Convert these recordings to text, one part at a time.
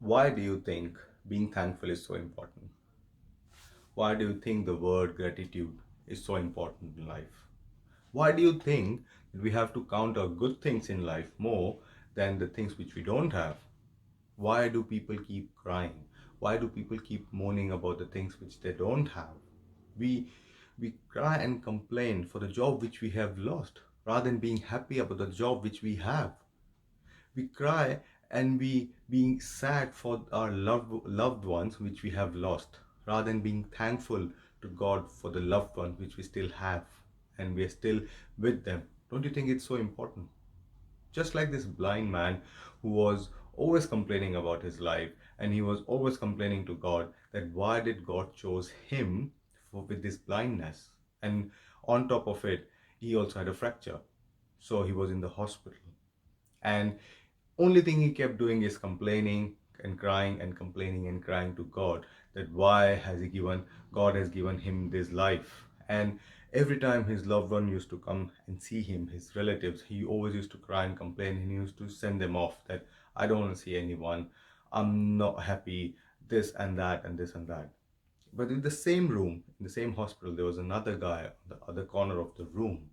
Why do you think being thankful is so important? Why do you think the word gratitude is so important in life? Why do you think that we have to count our good things in life more than the things which we don't have? Why do people keep crying? Why do people keep moaning about the things which they don't have? We we cry and complain for the job which we have lost rather than being happy about the job which we have. We cry and we being sad for our loved ones which we have lost rather than being thankful to God for the loved ones which we still have and we are still with them. Don't you think it's so important? Just like this blind man who was always complaining about his life, and he was always complaining to God that why did God chose him with this blindness, and on top of it he also had a fracture, so he was in the hospital. And only thing he kept doing is complaining and crying and complaining and crying to God that why has he given God has given him this life. And every time his loved one used to come and see him, his relatives, he always used to cry and complain, and he used to send them off that I don't want to see anyone, I'm not happy, this and that and this and that. But in the same room, in the same hospital, there was another guy on the other corner of the room.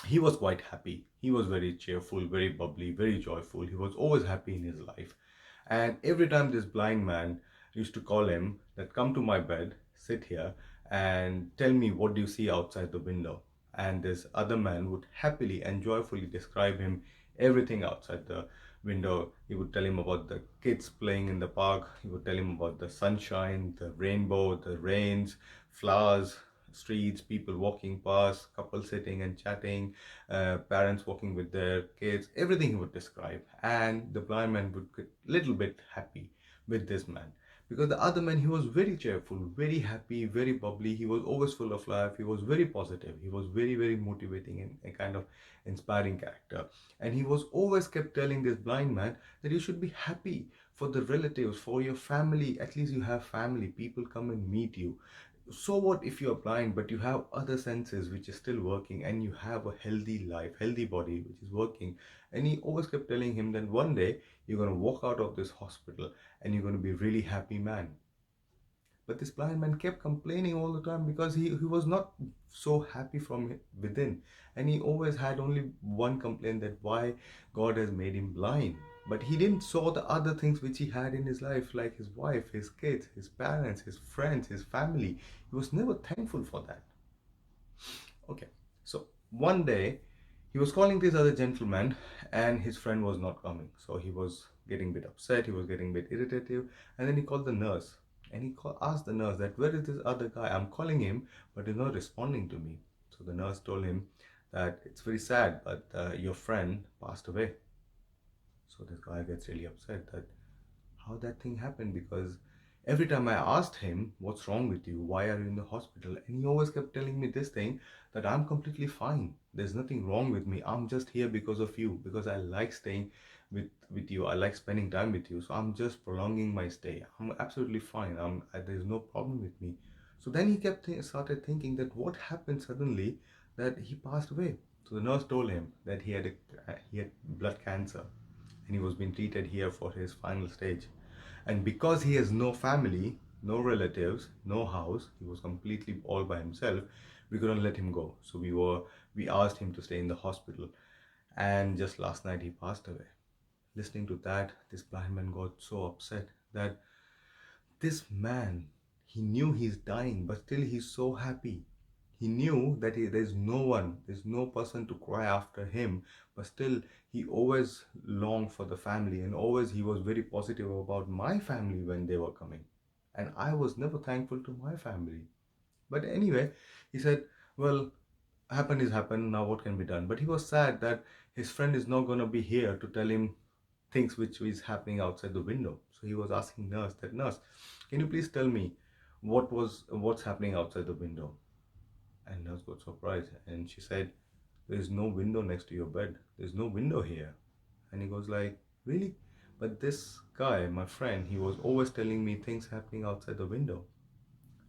He was quite happy. He was very cheerful, very bubbly, very joyful. He was always happy in his life. And every time this blind man used to call him that come to my bed, sit here and tell me what do you see outside the window. And this other man would happily and joyfully describe him everything outside the window. He would tell him about the kids playing in the park. He would tell him about the sunshine, the rainbow, the rains, flowers, streets, people walking past, couples sitting and chatting, parents walking with their kids, everything he would describe. And the blind man would get a little bit happy with this man. Because the other man, he was very cheerful, very happy, very bubbly. He was always full of life. He was very positive. He was very, very motivating and a kind of inspiring character. And he was always kept telling this blind man that you should be happy for the relatives, for your family. At least you have family. People come and meet you. So what if you're blind but you have other senses which is still working, and you have a healthy life, healthy body which is working. And he always kept telling him that one day you're going to walk out of this hospital and you're going to be a really happy man. But this blind man kept complaining all the time because he was not so happy from within. And he always had only one complaint, that why God has made him blind. But he didn't saw the other things which he had in his life, like his wife, his kids, his parents, his friends, his family. He was never thankful for that. Okay, so one day he was calling this other gentleman and his friend was not coming. So he was getting a bit upset, he was getting a bit irritative, and then he called the nurse and asked the nurse that where is this other guy? I'm calling him, but he's not responding to me. So the nurse told him that it's very sad, but your friend passed away. So this guy gets really upset that how that thing happened, because every time I asked him, what's wrong with you? Why are you in the hospital? And he always kept telling me this thing, that I'm completely fine. There's nothing wrong with me. I'm just here because of you, because I like staying with you. I like spending time with you. So I'm just prolonging my stay. I'm absolutely fine. There's no problem with me. So then he started thinking that what happened suddenly that he passed away. So the nurse told him that he had blood cancer and he was being treated here for his final stage. And because he has no family, no relatives, no house, he was completely all by himself, we couldn't let him go. So we asked him to stay in the hospital. And just last night he passed away. Listening to that, this blind man got so upset that this man, he knew he's dying, but still he's so happy. He knew that there's no one, there's no person to cry after him, but still he always longed for the family, and always he was very positive about my family when they were coming. And I was never thankful to my family. But anyway, he said, well, happened is happened, now what can be done? But he was sad that his friend is not going to be here to tell him things which is happening outside the window. So he was asking nurse that, nurse, can you please tell me what's happening outside the window? And nurse got surprised and she said, there is no window next to your bed. There's no window here. And he goes like, really? But this guy, my friend, he was always telling me things happening outside the window.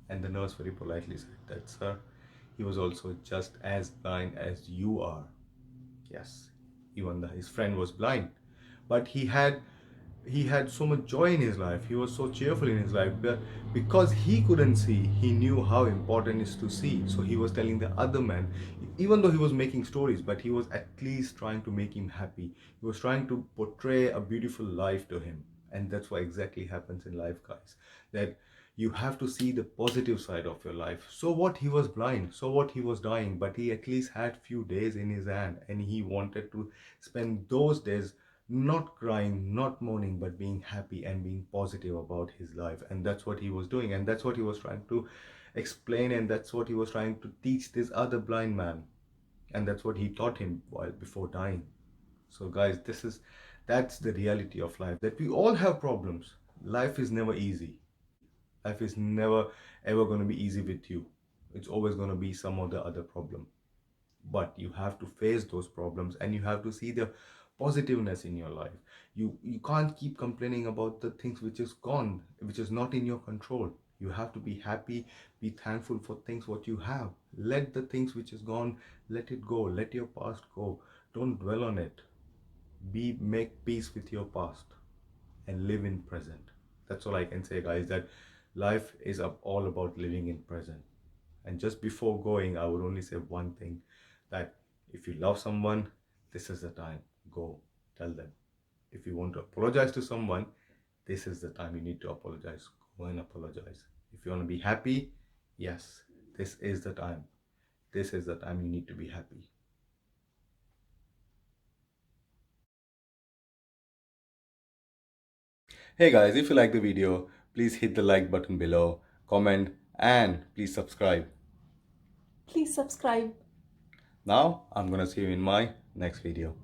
And the nurse very politely said that, sir, he was also just as blind as you are. Yes, even his friend was blind, but he had he had so much joy in his life. He was so cheerful in his life. But because he couldn't see, he knew how important it is to see. So he was telling the other man, even though he was making stories, but he was at least trying to make him happy. He was trying to portray a beautiful life to him. And that's what exactly happens in life, guys. That you have to see the positive side of your life. So what, he was blind, so what, he was dying, but he at least had few days in his hand, and he wanted to spend those days not crying, not mourning, but being happy and being positive about his life. And that's what he was doing, and that's what he was trying to explain, and that's what he was trying to teach this other blind man, and that's what he taught him while before dying. So guys, that's the reality of life, that we all have problems. Life is never easy. Life is never ever going to be easy with you. It's always going to be some or the other problem, but you have to face those problems, and you have to see the positiveness in your life. You can't keep complaining about the things which is gone, which is not in your control. You have to be happy, be thankful for things what you have. Let the things which is gone, let it go, let your past go. Don't dwell on it. Make peace with your past and live in present. That's all I can say, guys, that life is all about living in present. And just before going, I would only say one thing, that if you love someone, this is the time. Go tell them. If you want to apologize to someone, this is the time you need to apologize. Go and apologize. If you want to be happy, yes, this is the time. This is the time you need to be happy. Hey guys, if you like the video, please hit the like button below, comment, and please subscribe. Please subscribe. Now, I'm gonna see you in my next video.